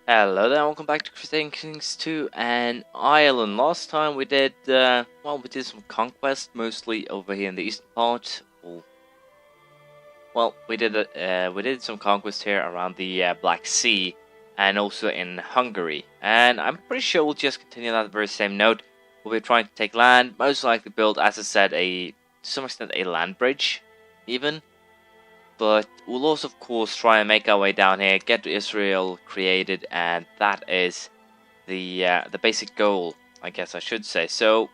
Hello there, welcome back to Crusader Kings 2 and Ireland. Last time we did, we did some conquest, mostly over here in the eastern part. We did some conquest here around the Black Sea and also in Hungary. And I'm pretty sure we'll just continue on that very same note. We'll be trying to take land, most likely build, as I said, to some extent a land bridge, even. But we'll also, of course, try and make our way down here, get to Israel created, and that is the basic goal, I guess I should say. So,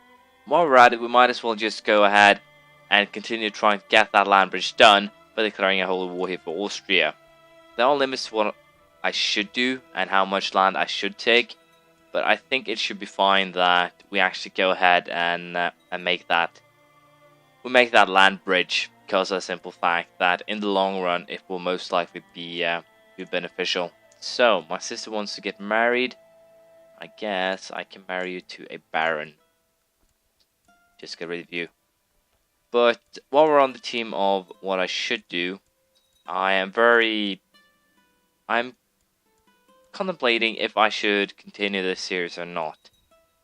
while we're at it, we might as well just go ahead and continue trying to get that land bridge done by declaring a holy war here for Austria. There are limits to what I should do and how much land I should take, but I think it should be fine that we actually go ahead and make that land bridge. Because of the simple fact that in the long run it will most likely be beneficial. So my sister wants to get married. I guess I can marry you to a baron. Just get rid of you. But while we're on the team of what I should do, I'm contemplating if I should continue this series or not.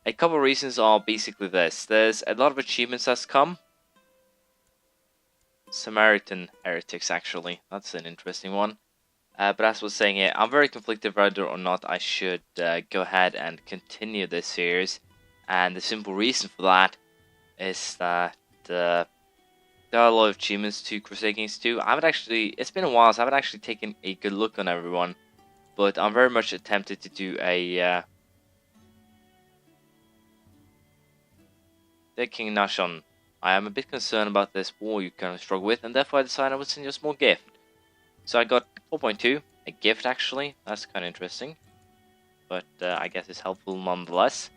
A couple of reasons are basically this. There's a lot of achievements that's come. Samaritan heretics, actually. That's an interesting one. But as I was saying here, I'm very conflicted whether or not I should go ahead and continue this series. And the simple reason for that is that there are a lot of achievements to Crusader Kings 2. It's been a while, so I haven't actually taken a good look on everyone. But I'm very much tempted to do a the King Nashon. I am a bit concerned about this war you currently struggle with, and therefore I decided I would send you a small gift. So I got 4.2, a gift actually, that's kind of interesting. But I guess it's helpful nonetheless.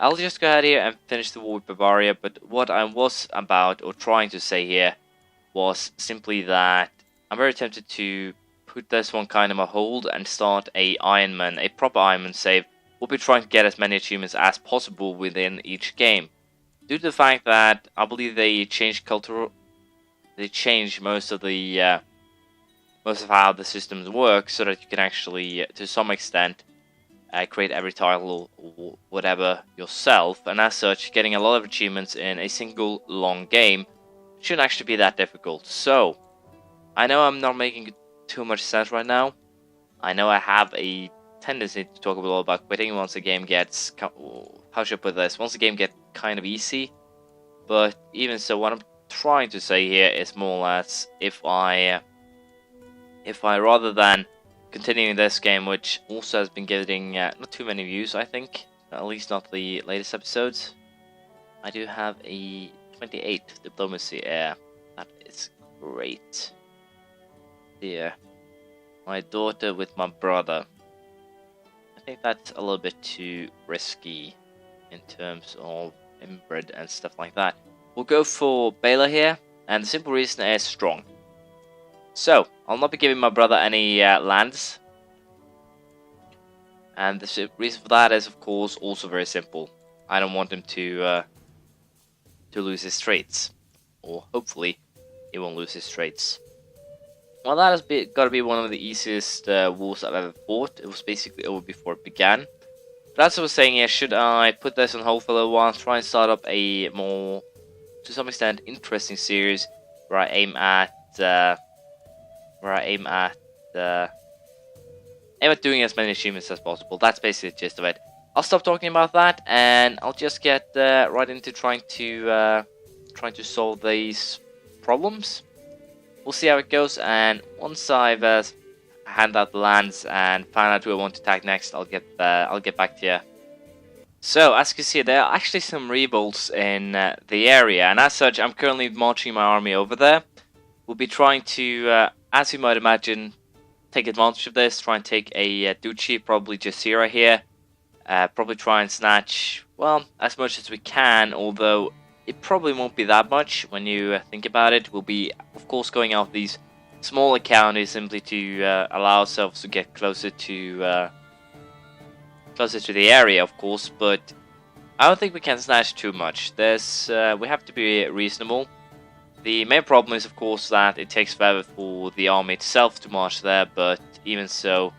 I'll just go ahead here and finish the war with Bavaria, but what I was about, or trying to say here, was simply that I'm very tempted to put this one kind of a hold and start a proper Ironman save. We'll be trying to get as many achievements as possible within each game. Due to the fact that I believe they changed most of how the systems work, so that you can actually, to some extent, create every title or whatever yourself, and as such, getting a lot of achievements in a single long game shouldn't actually be that difficult. So, I know I'm not making too much sense right now. I know I have a tendency to talk a lot about quitting once the game gets, how should I put this, once the game gets kind of easy. But even so, what I'm trying to say here is more or less, if I rather than continuing this game, which also has been getting not too many views, I think, at least not the latest episodes. I do have a 28 diplomacy air. That is great. Here, my daughter with my brother. I think that's a little bit too risky in terms of inbred and stuff like that. We'll go for Baylor here, and the simple reason is strong. So, I'll not be giving my brother any lands. And the reason for that is, of course, also very simple. I don't want him to lose his traits. Or, hopefully, he won't lose his traits. Well, that has got to be one of the easiest wars I've ever fought. It was basically over before it began. But as I was saying here, should I put this on hold for a little while and try and start up a more, to some extent, interesting series where I aim at doing as many achievements as possible. That's basically the gist of it. I'll stop talking about that, and I'll just get right into trying to solve these problems. We'll see how it goes, and once I've hand out the lands and find out who I want to attack next, I'll get back to you. So, as you can see, there are actually some revolts in the area, and as such, I'm currently marching my army over there. We'll be trying to, as you might imagine, take advantage of this, try and take a duchy, probably Jazeera here. Probably try and snatch, well, as much as we can, although it probably won't be that much when you think about it. We'll be, of course, going out these smaller counties simply to allow ourselves to get closer to the area, of course, but I don't think we can snatch too much. We have to be reasonable. The main problem is, of course, that it takes forever for the army itself to march there, but even so,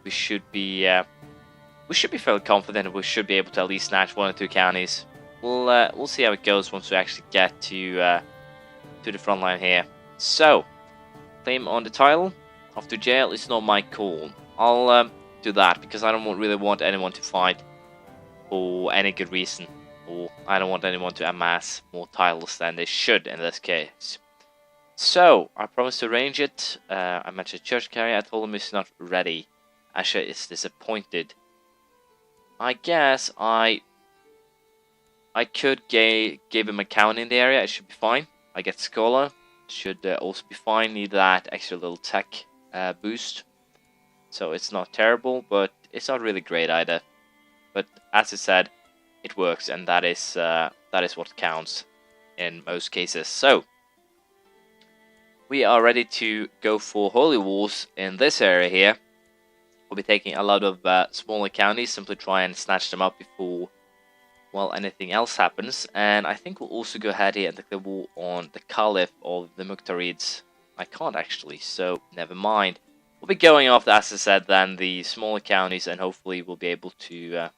we should be fairly confident we should be able to at least snatch 1 or 2 counties. We'll see how it goes once we actually get to the front line here. So, claim on the title after jail is not my call. I'll do that because I don't really want anyone to fight for any good reason, or I don't want anyone to amass more titles than they should in this case. So, I promised to arrange it. I mentioned church carrier. I told him he's not ready. Asher is disappointed. I guess I could give him a count in the area. It should be fine. I get scholar. Should also be fine. Need that extra little tech boost. So it's not terrible, but it's not really great either. But as I said, it works, and that is what counts in most cases. So we are ready to go for holy wars in this area here. We'll be taking a lot of smaller counties, simply try and snatch them up before, well, anything else happens. And I think we'll also go ahead here and declare war on the Caliph of the Muqtarids. I can't actually, so never mind. We'll be going after, as I said, then the smaller counties, and hopefully we'll be able to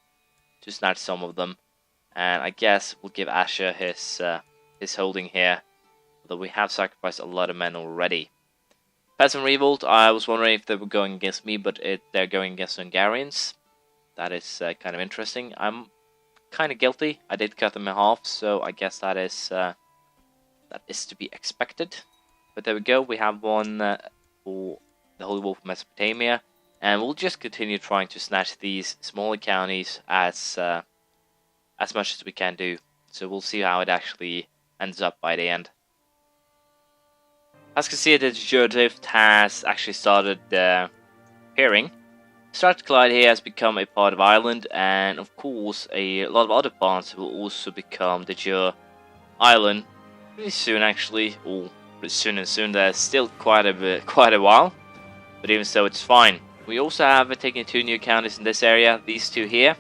snatch some of them. And I guess we'll give Asher his holding here, although we have sacrificed a lot of men already. Peasant Revolt, I was wondering if they were going against me, but they're going against Hungarians. That is kind of interesting. I'm kind of guilty. I did cut them in half, so I guess that is to be expected. But there we go. We have one for the Holy War of Mesopotamia, and we'll just continue trying to snatch these smaller counties as much as we can do. So we'll see how it actually ends up by the end. As you can see, the Drift has actually started appearing. Strathclyde here has become a part of Ireland, and of course a lot of other parts will also become the Jure Island pretty soon, actually, or pretty soon. There's still quite a while, but even so, it's fine. We also have taken 2 new counties in this area. These 2 here.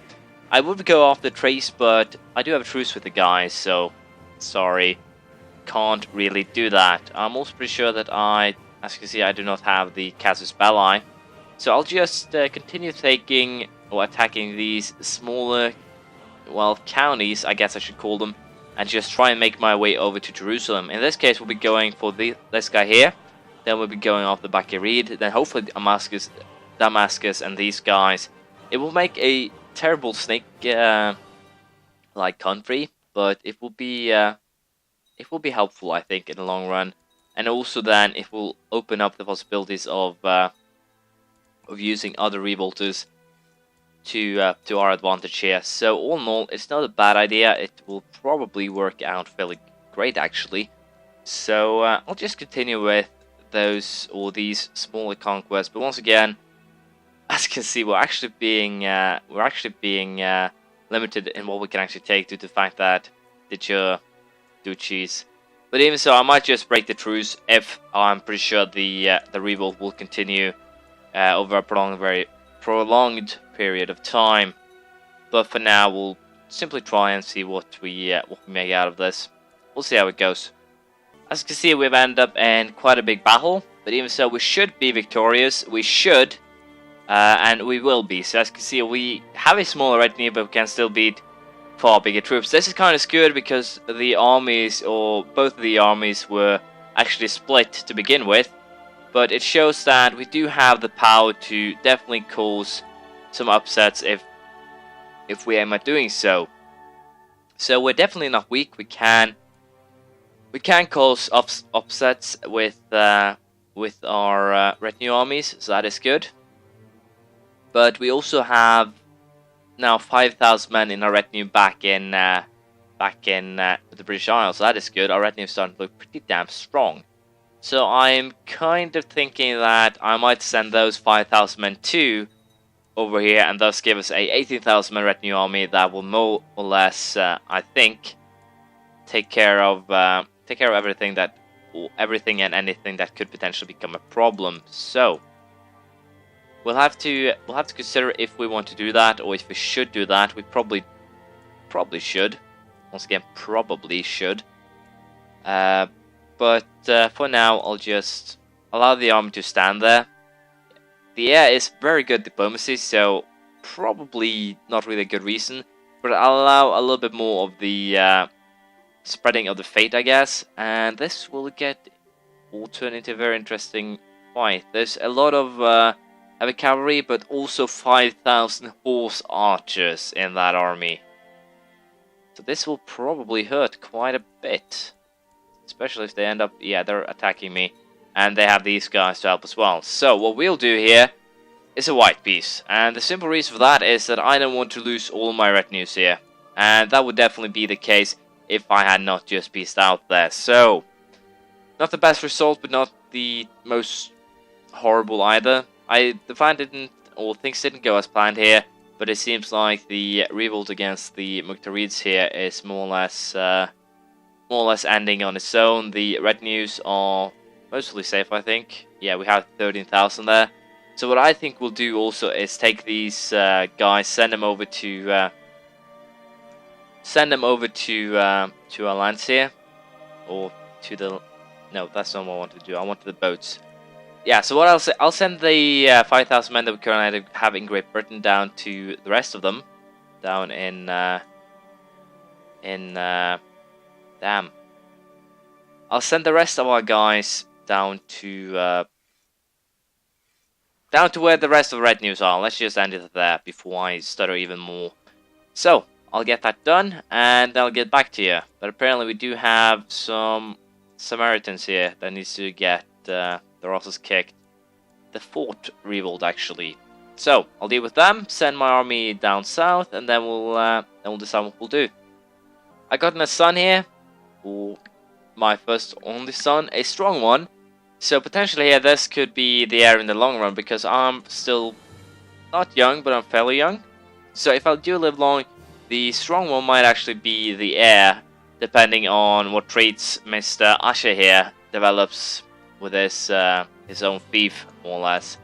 I would go after Trace, but I do have a truce with the guys, so sorry. Can't really do that. I'm also pretty sure that as you can see, I do not have the Casus Belli. So I'll just continue taking or attacking these smaller, well, counties, I guess I should call them, and just try and make my way over to Jerusalem. In this case, we'll be going for this guy here. Then we'll be going off the Bakkerid. Then hopefully Damascus and these guys. It will make a terrible snake like country, but it will be helpful, I think, in the long run. And also then it will open up the possibilities of using other revolters to our advantage here. So all in all, it's not a bad idea. It will probably work out fairly great, actually. So I'll just continue with these smaller conquests. But once again, as you can see, we're actually being limited in what we can actually take due to the fact that the duchies. But even so, I might just break the truce if I'm pretty sure the revolt will continue over a very prolonged period of time. But for now, we'll simply try and see what we make out of this. We'll see how it goes. As you can see, we've ended up in quite a big battle, but even so, we should be victorious. We should, and we will be. So as you can see, we have a smaller retinue, but we can still beat far bigger troops. This is kind of skewed because the armies, or both of the armies, were actually split to begin with. But it shows that we do have the power to definitely cause some upsets if we aim at doing so. So we're definitely not weak. We can cause upsets with our retinue armies, so that is good. But we also have now 5,000 men in our retinue back in the British Isles, so that is good. Our retinue is starting to look pretty damn strong. So I'm kind of thinking that I might send those 5,000 men too over here, and thus give us a 18,000 man retinue army that will more or less, I think, take care of everything and anything that could potentially become a problem. So we'll have to consider if we want to do that or if we should do that. We probably should. Once again, probably should. But for now, I'll just allow the army to stand there. the air is very good diplomacy, so probably not really a good reason, but I'll allow a little bit more of the spreading of the fate, I guess, and this will turn into a very interesting fight. There's a lot of heavy cavalry, but also 5,000 horse archers in that army. So this will probably hurt quite a bit, especially if they end up, yeah, they're attacking me, and they have these guys to help as well. So what we'll do here is a white piece, and the simple reason for that is that I don't want to lose all my retinues here, and that would definitely be the case if I had not just pieced out there. So not the best result, but not the most horrible either. The plan didn't, or things didn't go as planned here, but it seems like the revolt against the Muqtarids here is more or less ending on its own. The retinues are mostly safe, I think. Yeah, we have 13,000 there. So what I think we'll do also is take these guys, send them over to our lands here, or to the. No, that's not what I want to do. I wanted the boats. Yeah, so what I'll send the 5,000 men that we currently have in Great Britain down to the rest of them, down in damn. I'll send the rest of our guys down to where the rest of the retinues are. Let's just end it there before I stutter even more. So I'll get that done and I'll get back to you. But apparently we do have some Samaritans here that needs to get their asses kicked. The fort revolt, actually. So I'll deal with them, send my army down south, and then we'll decide what we'll do. I got a son here, or my first only son, a strong one. So potentially here, this could be the heir in the long run, because I'm still not young, but I'm fairly young. So if I do live long, the strong one might actually be the heir, depending on what traits Mr. Usher here develops with his own fief, more or less.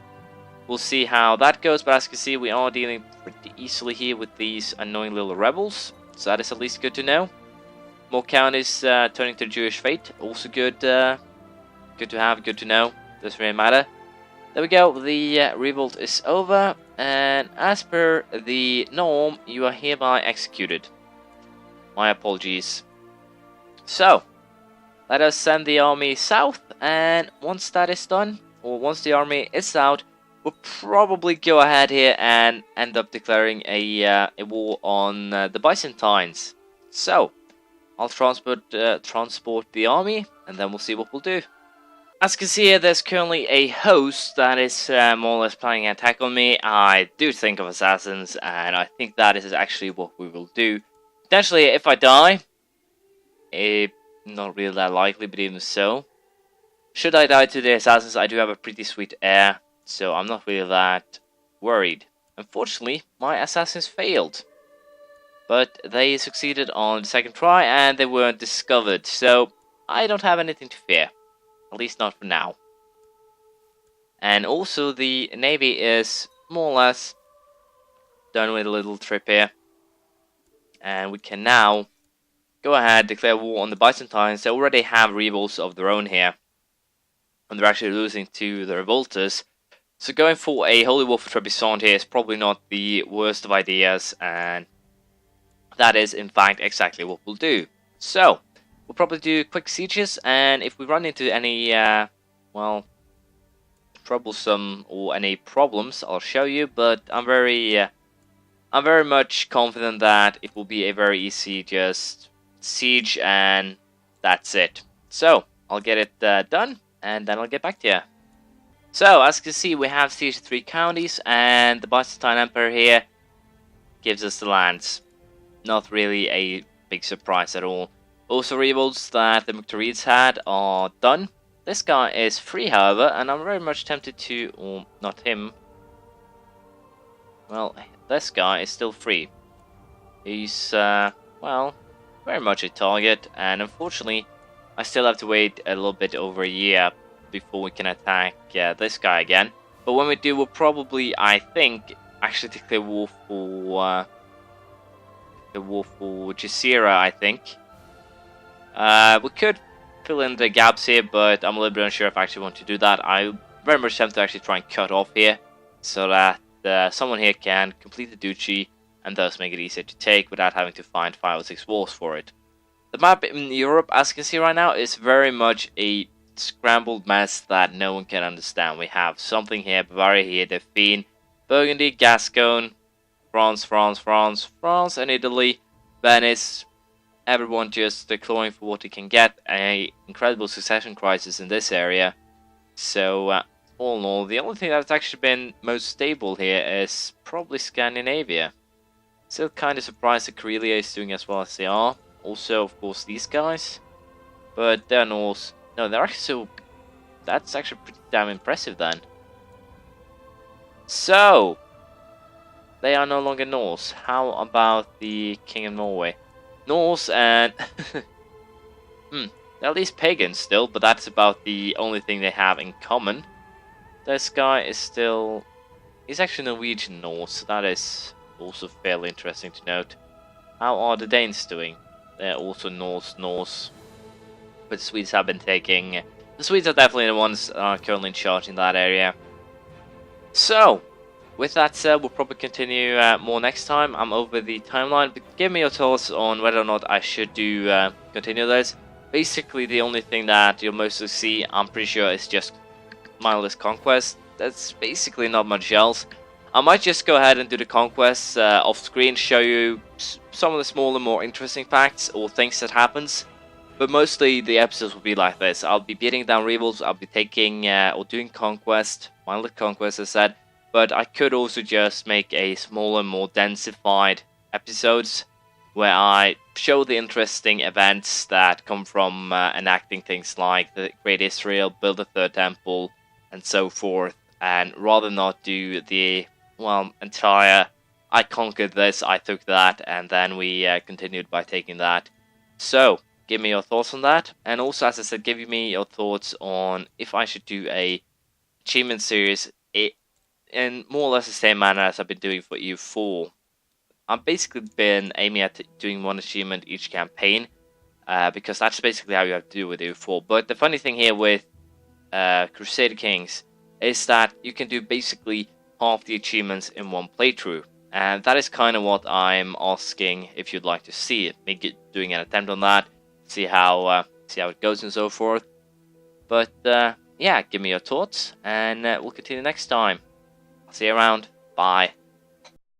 We'll see how that goes, but as you can see, we are dealing pretty easily here with these annoying little rebels, so that is at least good to know. More counties turning to Jewish fate, also good to have, good to know, doesn't really matter. There we go, the revolt is over, and as per the norm, you are hereby executed. My apologies. So, let us send the army south, and once that is done, or once the army is out, we'll probably go ahead here and end up declaring a war on the Byzantines. So, I'll transport the army, and then we'll see what we'll do. As you can see here, there's currently a host that is more or less planning an attack on me. I do think of assassins, and I think that is actually what we will do. Potentially, if I die, not really that likely, but even so. Should I die to the assassins, I do have a pretty sweet heir, so I'm not really that worried. Unfortunately, my assassins failed. But they succeeded on the second try, and they weren't discovered, so I don't have anything to fear. At least not for now. And also the navy is more or less done with a little trip here. And we can now go ahead, declare war on the Byzantines. They already have revolts of their own here. And they're actually losing to the revolters. So going for a holy war for Trebizond here is probably not the worst of ideas. And that is in fact exactly what we'll do. So we'll probably do quick sieges, and if we run into any, well, troublesome or any problems, I'll show you. But I'm very much confident that it will be a very easy just siege, and that's it. So I'll get it done, and then I'll get back to you. So as you can see, we have sieged 3 counties, and the Byzantine Emperor here gives us the lands. Not really a big surprise at all. Also, revolts that the Muqtarids had are done. This guy is free, however, and I'm very much tempted to, or not him. Well, this guy is still free. He's, well, very much a target, and unfortunately, I still have to wait a little bit over a year before we can attack this guy again. But when we do, we'll probably, I think, actually declare war for Crusader, I think. We could fill in the gaps here, but I'm a little bit unsure if I actually want to do that. I very much tempted to actually try and cut off here, so that someone here can complete the duchy and thus make it easier to take without having to find 5 or 6 wars for it. The map in Europe, as you can see right now, is very much a scrambled mess that no one can understand. We have something here, Bavaria here, Dauphine, Burgundy, Gascony, France, and Italy, Venice. Everyone just clawing for what they can get. An incredible succession crisis in this area. So, all in all, the only thing that's actually been most stable here is probably Scandinavia. Still kind of surprised that Karelia is doing as well as they are. Also, of course, these guys. But they're Norse. No, they're actually so... That's actually pretty damn impressive then. So, they are no longer Norse. How about the King of Norway? Norse and... they're at least pagan still, but that's about the only thing they have in common. This guy is still... He's actually Norwegian Norse, so that is also fairly interesting to note. How are the Danes doing? They're also Norse. But the Swedes have been taking... The Swedes are definitely the ones that are currently in charge in that area. So, with that said, we'll probably continue more next time. I'm over the timeline, but give me your thoughts on whether or not I should do continue this. Basically, the only thing that you'll mostly see, I'm pretty sure, is just Mindless Conquest. That's basically not much else. I might just go ahead and do the conquests off screen, show you some of the smaller, more interesting facts or things that happens. But mostly the episodes will be like this. I'll be beating down rivals, I'll be taking or doing conquest, Mindless Conquest as I said. But I could also just make a smaller, more densified episodes where I show the interesting events that come from enacting things like the Great Israel, build the Third Temple, and so forth. And rather not do the entire, I conquered this, I took that, and then we continued by taking that. So, give me your thoughts on that. And also, as I said, give me your thoughts on if I should do a achievement series in more or less the same manner as I've been doing for EU4. I've basically been aiming at doing one achievement each campaign, because that's basically how you have to do with EU4. But the funny thing here with Crusader Kings is that you can do basically half the achievements in one playthrough, and that is kind of what I'm asking if you'd like to see it. Maybe doing an attempt on that, see how it goes and so forth. But yeah, give me your thoughts, and we'll continue next time. I'll see you around. Bye.